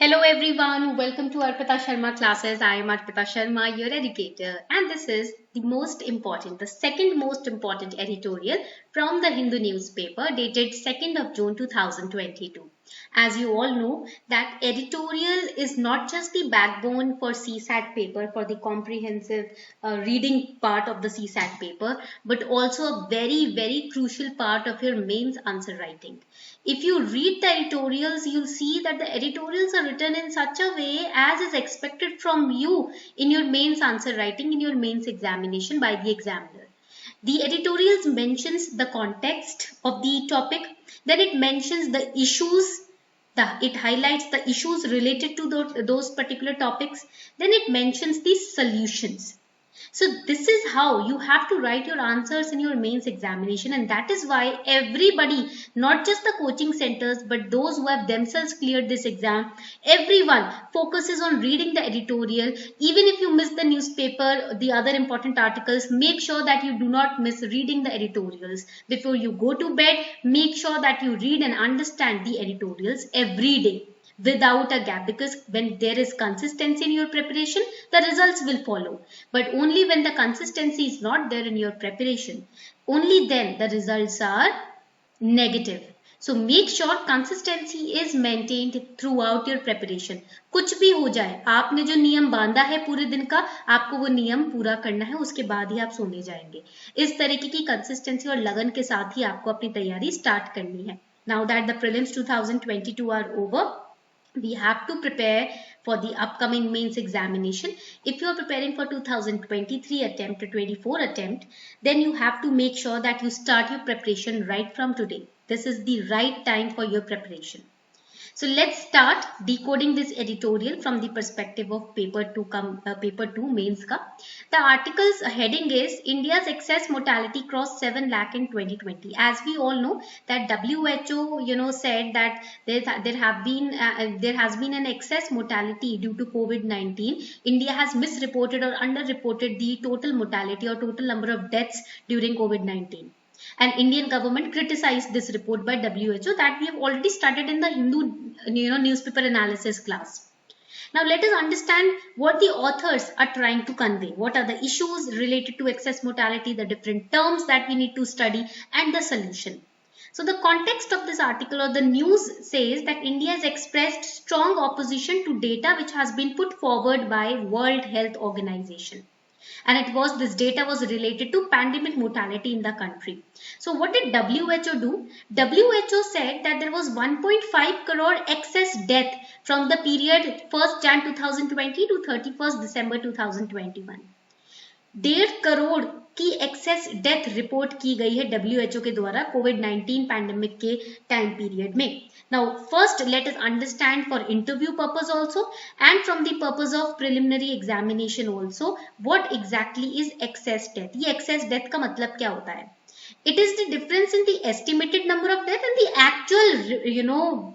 Hello everyone, welcome to Arpita Sharma classes. I am Arpita Sharma, your educator, and this is the second most important editorial from the Hindu newspaper dated 2nd of June 2022. As you all know, that editorial is not just the backbone for CSAT paper, for the comprehensive reading part of the CSAT paper, but also a very crucial part of your mains answer writing. If you read the editorials, you'll see that the editorials are written in such a way as is expected from you in your mains answer writing, in your mains examination by the examiner. The editorials mentions the context of the topic, then it mentions the issues, it highlights the issues related to those particular topics, then it mentions the solutions. So this is how you have to write your answers in your mains examination, and that is why everybody, not just the coaching centers, but those who have themselves cleared this exam, everyone focuses on reading the editorial. Even if you miss the newspaper, the other important articles, make sure that you do not miss reading the editorials. Before you go to bed, make sure that you read and understand the editorials every day without a gap, because when there is consistency in your preparation, the results will follow. But only when the consistency is not there in your preparation, only then the results are negative. So make sure consistency is maintained throughout your preparation. कुछ भी हो जाए, आपने जो नियम बांधा है पूरे दिन का, आपको वो नियम पूरा करना है, उसके बाद ही आप सोने जाएंगे. इस तरीके की कंसिस्टेंसी और लगन के साथ ही आपको अपनी तैयारी स्टार्ट करनी है. Now that the prelims 2022 are over, we have to prepare for the upcoming mains examination. If you are preparing for 2023 attempt or 24 attempt, then you have to make sure that you start your preparation right from today. This is the right time for your preparation. So let's start decoding this editorial from the perspective of paper 2 mains ka. The article's heading is India's excess mortality crossed 7 lakh in 2020. As we all know that WHO said that there has been an excess mortality due to COVID-19. India has misreported or underreported the total mortality or total number of deaths during COVID-19. And Indian government criticized this report by WHO that we have already started in the Hindu newspaper analysis class. Now let us understand what the authors are trying to convey. What are the issues related to excess mortality, the different terms that we need to study, and the solution. So the context of this article or the news says that India has expressed strong opposition to data which has been put forward by World Health Organization. And this data was related to pandemic mortality in the country. So what did WHO do? WHO said that there was 1.5 crore excess death from the period 1st Jan 2020 to 31st December 2021. 1.5 crore की access death report की गई है WHO के द्वारा कोविड-19 pandemic के time period में. Now first let us understand for interview purpose also and from the purpose of preliminary examination also what exactly is excess death. ये excess death का मतलब क्या होता है? It is the difference in the estimated number of death and the actual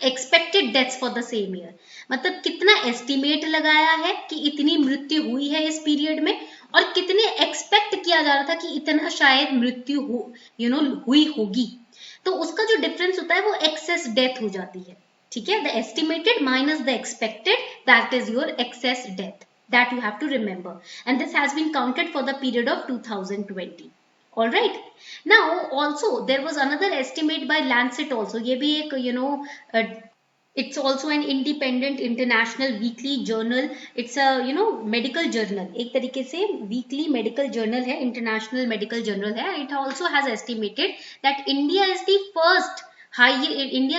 expected deaths for the same year. मतलब कितना estimate लगाया है कि इतनी मृत्यु हुई है इस पीरियड में और कितने एक्सपेक्ट किया जा रहा था कि इतना शायद मृत्यु हुई होगी. तो उसका जो डिफरेंस होता है वो एक्सेस डेथ हो जाती है. ठीक है, the estimated minus the expected, that is your excess death. That you have to remember and this has been counted for the period of 2020. All right. Now also there was another estimate by Lancet also. ये भी एक it's also an independent international weekly journal. It's a medical journal. एक तरीके से weekly medical journal है, international medical journal है. It also has estimated that India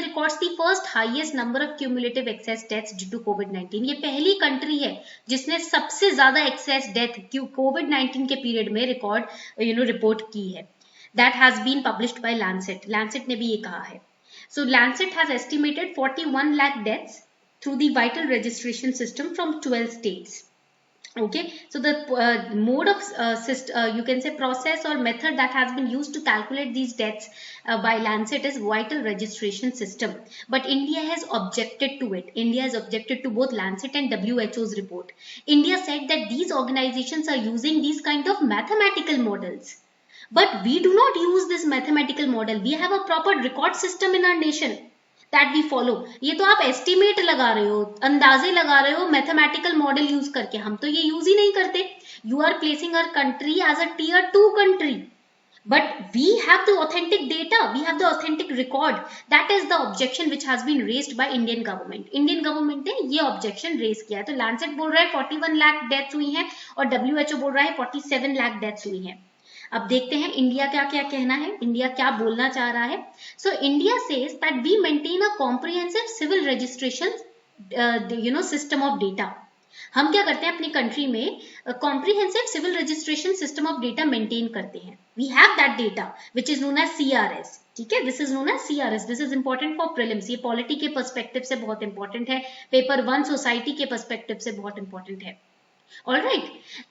records the first highest number of cumulative excess deaths due to COVID-19. ये पहली country है जिसने सबसे ज्यादा excess death COVID-19 के पीरियड में रिपोर्ट की है. That has been published by Lancet. Lancet ने भी ये कहा है. So Lancet has estimated 41 lakh deaths through the vital registration system from 12 states. Okay, so the mode of you can say process or method that has been used to calculate these deaths by Lancet is vital registration system. But India has objected to it. India has objected to both Lancet and WHO's report. India said that these organizations are using these kind of mathematical models. But we do not use this mathematical model. We have a proper record system in our nation. that we follow. ये तो आप estimate लगा रहे हो, अंदाजे लगा रहे हो मैथमेटिकल मॉडल यूज करके, हम तो ये यूज ही नहीं करते. You are placing our country as a tier 2 country. But we have the authentic data, we have the authentic record. That is the objection which has been raised by Indian government. Indian government ने ये objection raise किया है. तो Lancet बोल रहा है 41 lakh deaths हुई हैं और WHO बोल रहा है 47 लाख deaths हुई हैं. अब देखते हैं इंडिया क्या क्या कहना है, इंडिया क्या बोलना चाह रहा है. So India says that we maintain a comprehensive civil registration system of data. हम क्या करते हैं अपनी कंट्री में comprehensive civil registration system of data maintain करते हैं. We have that data which is known as CRS. ठीक है, this is known as CRS. This is important for prelims. ये पॉलिटी के पर्सपेक्टिव से बहुत इंपॉर्टेंट है, पेपर 1 सोसाइटी के पर्सपेक्टिव से बहुत इंपॉर्टेंट है. All right,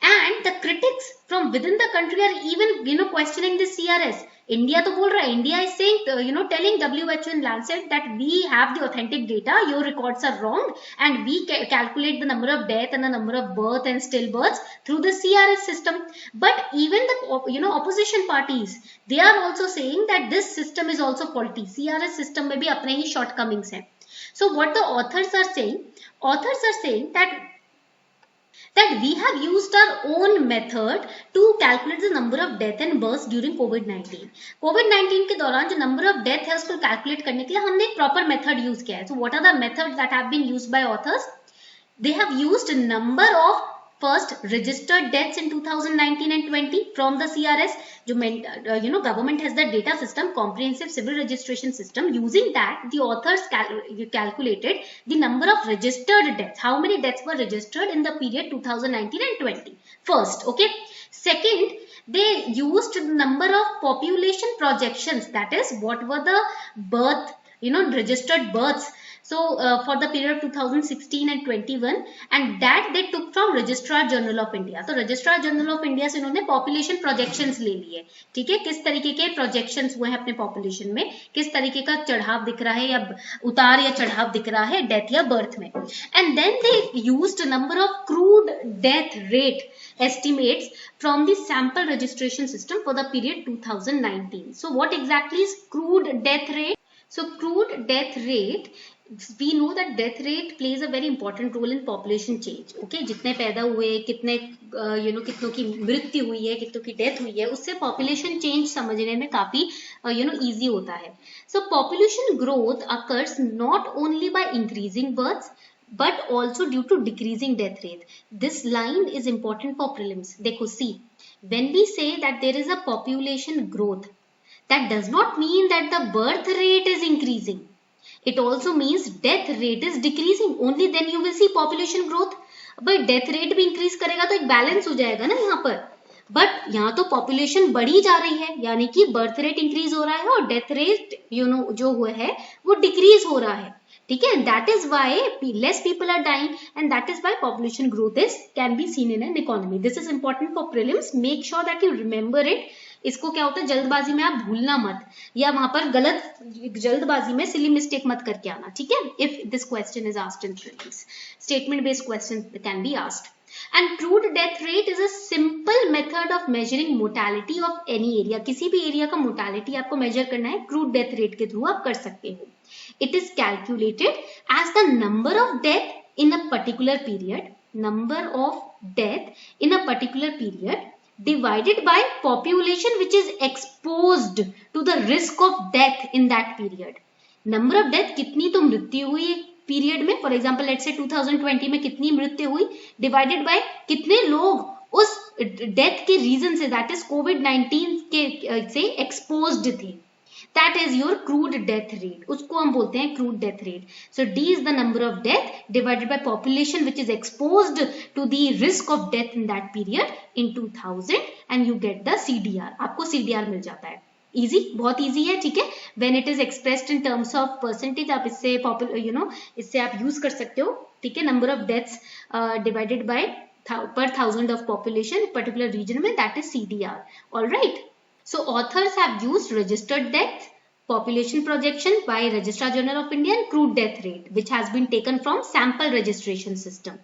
and the critics from within the country are even questioning this CRS. India तो बोल रहा है, India is saying telling WHO and Lancet that we have the authentic data, your records are wrong, and we calculate the number of death and the number of birth and stillbirths through the CRS system. But even the opposition parties, they are also saying that this system is also faulty. CRS system में भी अपने ही shortcomings हैं. So what the authors are saying that we have used our own method to calculate the number of death and births during COVID-19. COVID-19 के दौरान जो number of death है उसको calculate करने के लिए हमने एक proper method use किया है. So what are the methods that have been used by authors? They have used number of first registered deaths in 2019 and 20 from the CRS. जो government has the data system, comprehensive civil registration system. Using that, the authors calculated the number of registered deaths. How many deaths were registered in the period 2019 and 20? First, okay. Second, they used number of population projections. That is, what were the birth, registered births. So for the period of 2016 and 21, and that they took from Registrar General of India. तो Registrar General of India से उन्होंने population projections ले लिए. ठीक है, किस तरीके के projections हुए हैं अपने population में, किस तरीके का चढ़ाव दिख रहा है या उतार या चढ़ाव दिख रहा है death या birth में. And then they used a number of crude death rate estimates from the sample registration system for the period 2019. So what exactly is crude death rate? So crude death rate, we know that death rate plays a very important role in population change. Okay, जितने पैदा हुए, कितने कितनों की मृत्यु हुई है, कितनों की डेथ हुई है, उससे population change समझने में काफी easy होता है. So population growth occurs not only by increasing births but also due to decreasing death rate. This line is important for prelims. देखो, see, when we say that there is a population growth, that does not mean that the birth rate is increasing. It also means death rate is decreasing. Only then you will see population growth. भाई death rate भी increase करेगा तो एक balance हो जाएगा ना यहाँ पर. But यहाँ तो population बढ़ी जा रही है, यानी कि birth rate increase हो रहा है और death rate जो हुआ है वो decrease हो रहा है. ठीक है, that is why less people are dying and that is why population growth can be seen in an economy. This is important for prelims. Make sure that you remember it. इसको क्या होता है, जल्दबाजी में आप भूलना मत, या वहां पर गलत जल्दबाजी में सिली मिस्टेक मत करके आना. ठीक है, if this question is asked in prelims, statement based question can be asked. And crude death rate is a simple method of measuring mortality of any area. किसी भी एरिया का mortality आपको measure करना है, crude death rate के through आप कर सकते हो. It is calculated as the number of death in a particular period, number of death in a particular period divided by population which is exposed to the risk of death in that period. Number of death, कितनी तो मृत्यु हुई period में, for example let's say 2020 में कितनी मृत्यु हुई, divided by कितने लोग उस डेथ के रीजन से, दैट इज COVID-19 के से एक्सपोज्ड थे. That is your crude death rate. उसको हम बोलते हैं crude death rate. So D is the number of death divided by population which is exposed to the risk of death in that period in 2000 and you get the CDR. आपको CDR मिल जाता है. Easy, बहुत easy है. ठीक है, when it is expressed in terms of percentage, आप इससे इससे आप use कर सकते हो. ठीक है, number of deaths divided by per thousand of population particular region में, that is CDR. All right. So authors have used registered death, population projection by Registrar General of India and crude death rate which has been taken from sample registration system.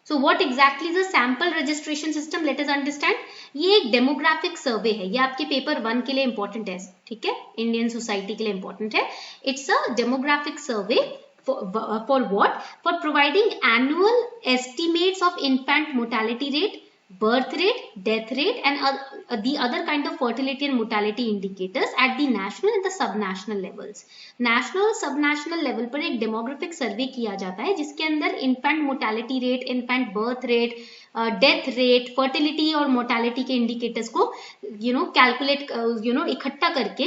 So what exactly is a sample registration system, let us understand. ये एक demographic सर्वे है, ये आपके paper 1 के लिए important है, ठीक है, इंडियन सोसाइटी के लिए इंपॉर्टेंट है. It's a demographic survey for what? For providing annual estimates of infant mortality rate, birth rate, death rate and the other kind of fertility and mortality indicators at the national and the subnational levels. national और subnational level पर एक demographic survey किया जाता है जिसके अंदर infant mortality rate, infant birth rate, death rate, fertility और mortality के इंडिकेटर्स को कैलकुलेट इकट्ठा करके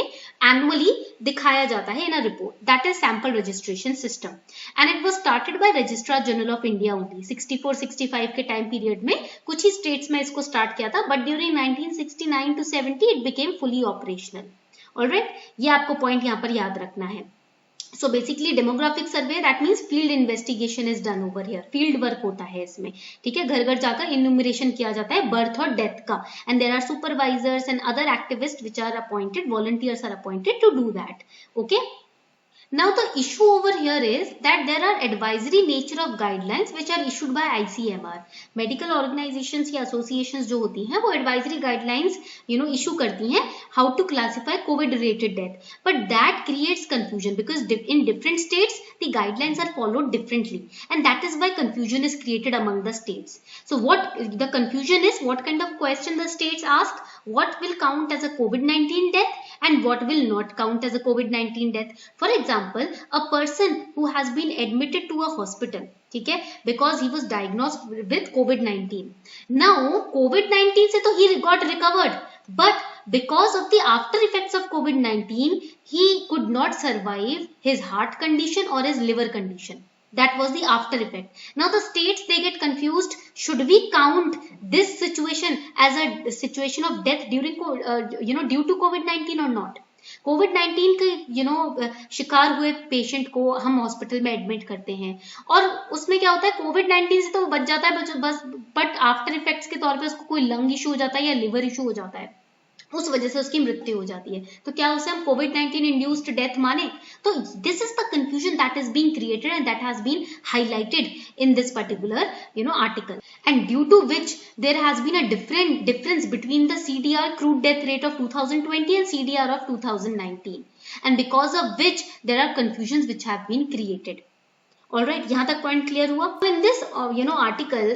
एनुअली दिखाया जाता है in a report. That is sample registration system and it was started by registrar general of India only 64-65 के time period में. कुछ ही स्टेट्स में इसको स्टार्ट किया था, but during 1969 to 70 it became fully operational. Alright, ये आपको पॉइंट यहाँ पर याद रखना है. So basically demographic survey, that means field investigation is done over here. Field work होता है इसमें, ठीक है, घर घर जाकर enumeration किया जाता है birth और death का, and there are supervisors and other activists which are appointed, volunteers are appointed to do that. Okay. Now the issue over here is that there are advisory nature of guidelines which are issued by ICMR. Medical organizations या associations जो होती हैं वो advisory guidelines issue करती हैं how to classify COVID related death. But that creates confusion because in different states the guidelines are followed differently, and that is why confusion is created among the states. So what the confusion is, what kind of question the states ask, what will count as a COVID-19 death and what will not count as a COVID-19 death. For example, a person who has been admitted to a hospital, ठीक है, because he was diagnosed with COVID-19. Now COVID-19 से तो he got recovered, but because of the after effects of COVID-19 he could not survive his heart condition or his liver condition. That was the after effect. Now the states, they get confused. Should we count this situation as a situation of death during due to COVID-19 or not? COVID-19 के शिकार हुए patient को हम hospital में admit करते हैं और उसमें क्या होता है, COVID-19 से तो वो बच जाता है बस, बट आफ्टर इफेक्ट्स के तौर पे उसको कोई लंग इशू हो जाता है या लिवर इशू हो जाता है, उस वजह से उसकी मृत्यु हो जाती है. तो क्या उसे हम COVID-19 इंड्यूस्ड डेथ माने? तो this is the confusion that is being created and that has been highlighted in this particular article, and due to which there has been a difference between the CDR crude death rate of 2020 and CDR of 2019, and because of which there are confusions which have been created. Alright, यहाँ तक point clear हुआ. In this article,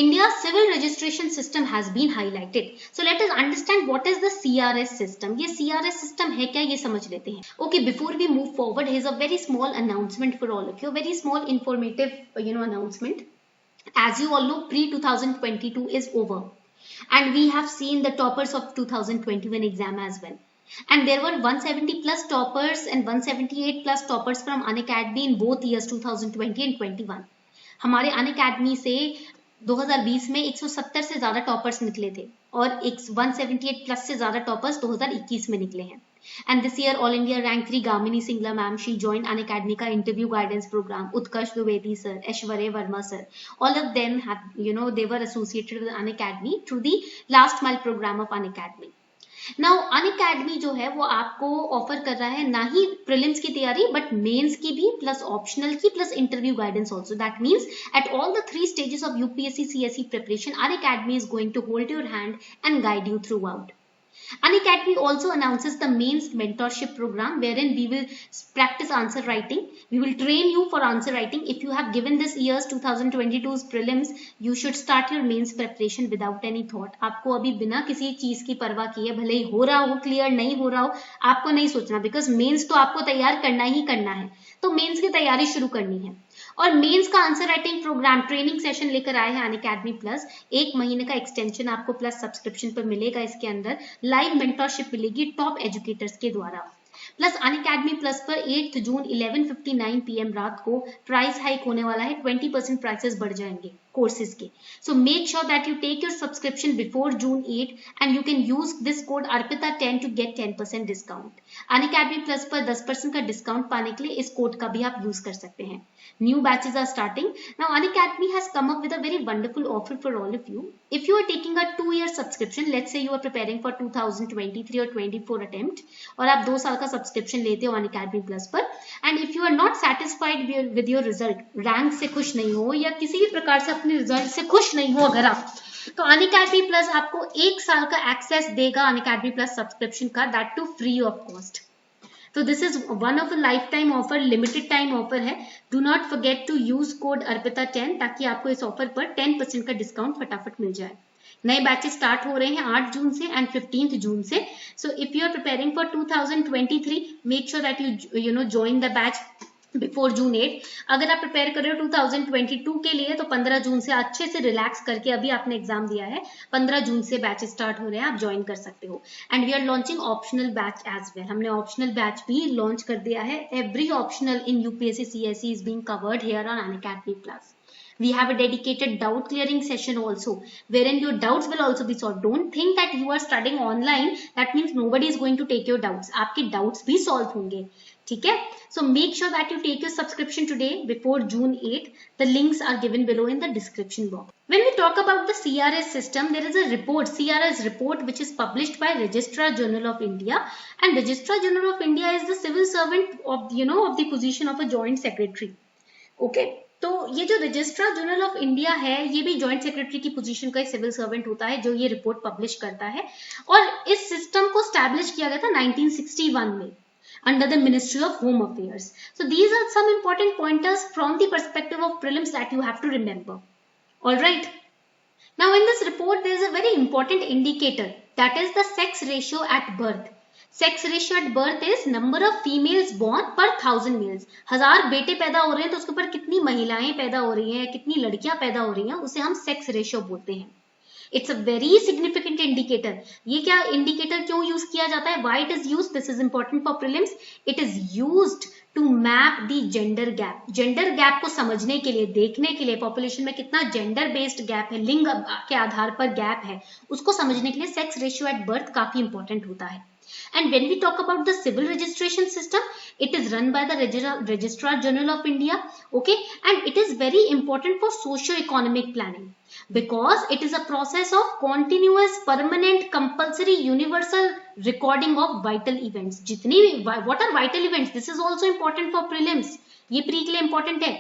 India's civil registration system has been highlighted. So let us understand what is the CRS system. ये CRS system है क्या, ये समझ लेते हैं. Okay, before we move forward, here's a very small announcement for all of you. Very small informative announcement. As you all know, pre-2022 is over, and we have seen the toppers of 2021 exam as well. And there were 170 plus toppers and 178 plus toppers from Unacademy in both years 2020 and 21. हमारे Unacademy से 2020 में 170 से ज्यादा toppers निकले थे और 178 plus से ज्यादा टॉपर्स 2021 में निकले हैं. And this year All India Rank 3 Gamini Singla ma'am, she joined Unacademy का interview guidance program. Utkarsh Dwivedi sir, Aishwarya Verma sir, all of them have they were associated with Unacademy through the last mile program of Unacademy. Now Unacademy जो है वो आपको offer कर रहा है ना ही prelims की तैयारी बट मेंस की भी, प्लस ऑप्शनल की, plus interview guidance also. That means at all the 3 stages of UPSC CSE preparation, Unacademy is going to hold your hand and guide you throughout. Unacademy also announces the mains mentorship program wherein we will practice answer writing. We will train you for answer writing. If you have given this year's 2022's prelims, you should start your mains preparation without any thought. आपको अभी बिना किसी चीज की परवाह किए, भले ही हो रहा हो क्लियर, नहीं हो रहा हो, आपको नहीं सोचना, बिकॉज मेंस तो आपको तैयार करना ही करना है. तो मेंस की तैयारी शुरू करनी है. और मेंस का answer writing program training session लेकर आए हैं Unacademy प्लस. 1 महीने का एक्सटेंशन आपको प्लस सब्सक्रिप्शन पर मिलेगा. इसके अंदर लाइव मेंटरशिप मिलेगी टॉप एजुकेटर्स के द्वारा. प्लस Unacademy प्लस पर 8 जून 11:59 PM रात को प्राइस हाइक होने वाला है. 20% प्राइसेस बढ़ जाएंगे कोर्सेज के. So make sure that you take your subscription before June 8 and you can use this code ARPITA10 to get 10% discount. Unacademy plus पर 10% का डिस्काउंट पाने के लिए इस कोड का भी आप यूज कर सकते हैं. New batches are starting. Now Unacademy has come up with a very wonderful offer for all of you. If you are taking a 2-year subscription, let's say you are preparing for 2023 or 24 attempt और आप 2 साल का subscription लेते हो Unacademy plus पर, and if you are not satisfied with your result, rank से खुश नहीं हो या किसी भी प्रकार से अपने रिजल्ट से खुश नहीं हो अगर आप, तो अनअकैडमी प्लस आपको 1 साल का एक्सेस देगा अनअकैडमी प्लस सब्सक्रिप्शन का, that too free of cost. तो this is one of a lifetime offer, limited time offer है। Do not forget to use code अर्पिता10 ताकि आपको इस ऑफर पर 10% का डिस्काउंट फटाफट मिल जाए। नए बैचेस स्टार्ट हो रहे हैं 8 जून से एंड 15 जून से। So if you are preparing for 2023, make sure that you know join the batch before June 8। अगर आप प्रिपेयर कर रहे हो 2022 के लिए तो 15 जून से अच्छे से रिलैक्स करके, अभी आपने एग्जाम दिया है, 15 जून से बैचेस स्टार्ट हो रहे हैं, आप ज्वाइन कर सकते हो। And we are launching optional batch as well, हमने ऑप्शनल बैच भी लॉन्च कर दिया है। Every optional in UPSC CSE is being covered here on Unacademy plus. We have a dedicated doubt clearing session also, wherein your doubts will also be solved. Don't think that you are studying online, that means nobody is going to take your doubts. आपके doubts भी solve होंगे, ठीक है? So make sure that you take your subscription today before June 8. The links are given below in the description box. When we talk about the CRS system, there is a report, CRS report, which is published by Registrar General of India, and Registrar General of India is the civil servant of, you know, of the position of a joint secretary. Okay. तो ये जो registrar general of India है, ये भी joint secretary की position का एक civil servant होता है जो ये रिपोर्ट पब्लिश करता है। और इस सिस्टम को स्टैब्लिश किया गया था 1961 में under the ministry of home affairs. So these are some important pointers from the perspective of prelims that you have to remember. Alright, now in this report there is a very important indicator, that is the sex ratio at birth. Sex ratio at birth is number of females born per 1000 mails. 1000 बेटे पैदा हो रहे हैं तो उसके ऊपर कितनी महिलाएं पैदा हो रही हैं, कितनी लड़कियां पैदा हो रही हैं, उसे हम सेक्स रेशियो बोलते हैं। It's a very significant indicator. ये क्या इंडिकेटर क्यों यूज किया जाता है, why it is used, this is important for prelims. It is used to map the gender gap. Gender gap को समझने के लिए, देखने के लिए पॉपुलेशन में कितना जेंडर बेस्ड गैप है, लिंग के आधार पर गैप है, उसको समझने के लिए सेक्स रेशियो एट बर्थ काफी इंपॉर्टेंट होता है। And when we talk about the civil registration system, it is run by the Registrar General of India, okay, and it is very important for socio-economic planning because it is a process of continuous, permanent, compulsory, universal recording of vital events. जितनी what are vital events? This is also important for prelims. ये pre के लिए important है।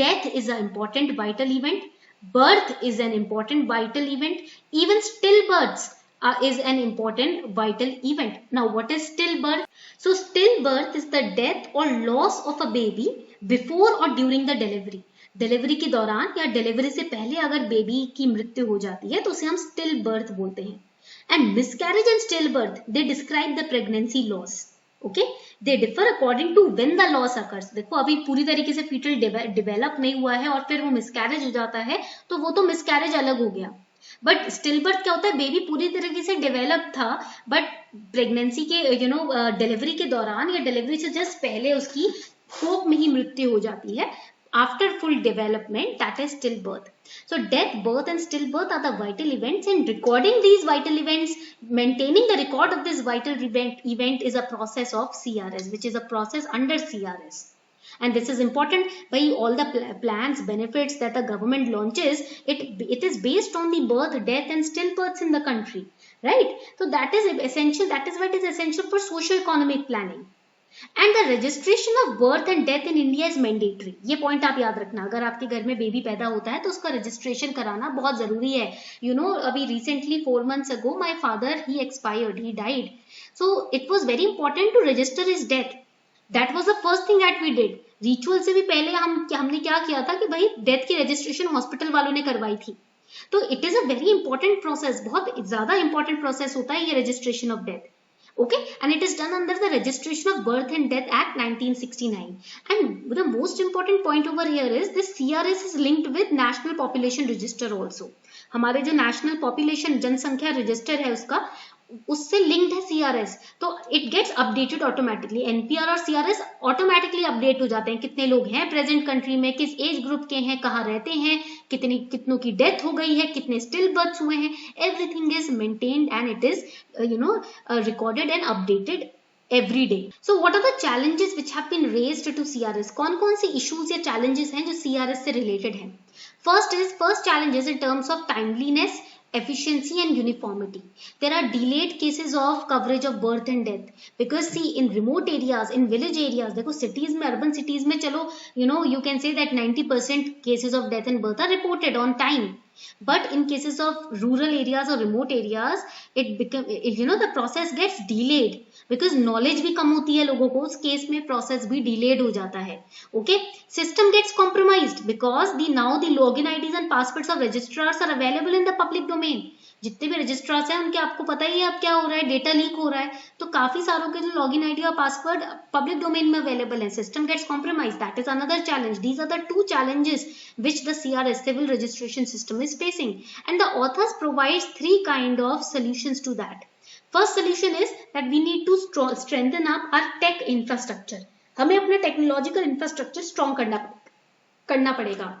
Death is an important vital event. Birth is an important vital event. Even stillbirths is an important vital event. Now what is stillbirth? So stillbirth is the death or loss of a baby before or during the delivery. Delivery के दौरान या delivery से पहले अगर baby की मृत्यु हो जाती है तो उसे हम स्टिल बर्थ बोलते हैं। And miscarriage and still birth they describe the pregnancy loss. Okay, they differ according to when the loss occurs. देखो अभी पूरी तरीके से फीटल डेवलप नहीं हुआ है और फिर वो मिसकैरेज हो जाता है तो वो तो मिसकैरेज अलग हो गया, बट स्टिल बर्थ क्या होता है, बेबी पूरी तरीके से डेवलप था बट प्रेगनेंसी के डिलीवरी के दौरान या डिलीवरी से जस्ट पहले उसकी कोख में ही मृत्यु हो जाती है। After full development, that is still birth. So death, birth and stillbirth are the vital events, and recording these vital events, maintaining the record of this vital event is a process of CRS, which is a process under CRS. And this is important by all the plans, benefits that the government launches. It is based on the birth, death and stillbirths in the country, right? So that is essential. That is why it is essential for socio-economic planning. And the registration of birth and death in India is mandatory. ये point आप याद रखना, अगर आपके घर में baby पैदा होता है तो उसका रजिस्ट्रेशन कराना बहुत जरूरी है। अभी recently 4 months ago my father he expired, he died. So it was very important to register his death. That was the first thing that we did. Ritual से भी पहले हमने क्या किया था कि भाई डेथ की रजिस्ट्रेशन हॉस्पिटल वालों ने करवाई थी। तो it is a very important process, बहुत ज्यादा इंपॉर्टेंट प्रोसेस होता है ये registration of death. Okay, and it is done under the Registration of Birth and Death Act 1969. And the most important point over here is this CRS is linked with National Population Register also. हमारे जो national population जनसंख्या register है उससे linked है CRS, तो it gets updated automatically. NPR और CRS automatically update हो जाते हैं, कितने लोग हैं प्रेजेंट कंट्री में, किस एज ग्रुप के हैं, कहाँ रहते हैं, कितनों की डेथ हो गई है, कितने स्टिल बर्थ हुए हैं, everything is maintained and it is recorded and updated every day. So what are the challenges which have been raised to CRS? कौन सी issues या challenges हैं जो CRS से related हैं? First challenge is in terms of timeliness efficiency and uniformity. There are delayed cases of coverage of birth and death, because see, in remote areas, in village areas, देखो cities में, urban cities में चलो, you can say that 90% cases of death and birth are reported on time. But in cases of rural areas or remote areas, the process gets delayed because knowledge भी कम होती है लोगों को, उस case में process भी delayed हो जाता है. Okay, system gets compromised because now the login IDs and passwords of registrars are available in the public domain. जितने भी रजिस्ट्रार्स हैं उनके आपको पता ही है अब क्या हो रहा है, डेटा लीक हो रहा है, तो काफी सारों के जो लॉगिन आईडी और पासवर्ड पब्लिक डोमेन में अवेलेबल है. System gets compromise, that is another challenge. These are the two challenges which the CRS civil registration system is facing, and the authors provides three kind of solutions to that. First solution is that we need to strengthen up our tech infrastructure. हमें अपना technological infrastructure strong करना पड़ेगा.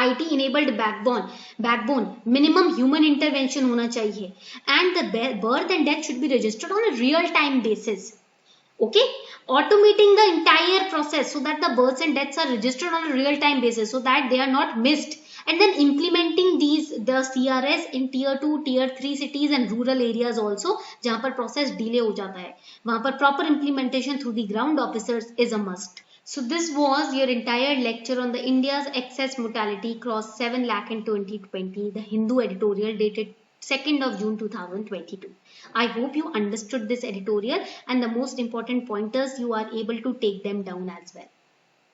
IT enabled backbone, minimum human intervention होना चाहिए, and the birth and death should be registered on a real time basis. Okay, automating the entire process so that the births and deaths are registered on a real time basis so that they are not missed, and then implementing the CRS in tier 2 tier 3 cities and rural areas also, जहाँ पर process delay हो जाता है, वहाँ पर proper implementation through the ground officers is a must. So this was your entire lecture on the India's excess mortality crossed 7 lakh in 2020, the Hindu editorial dated 2nd of June 2022. I hope you understood this editorial and the most important pointers you are able to take them down as well.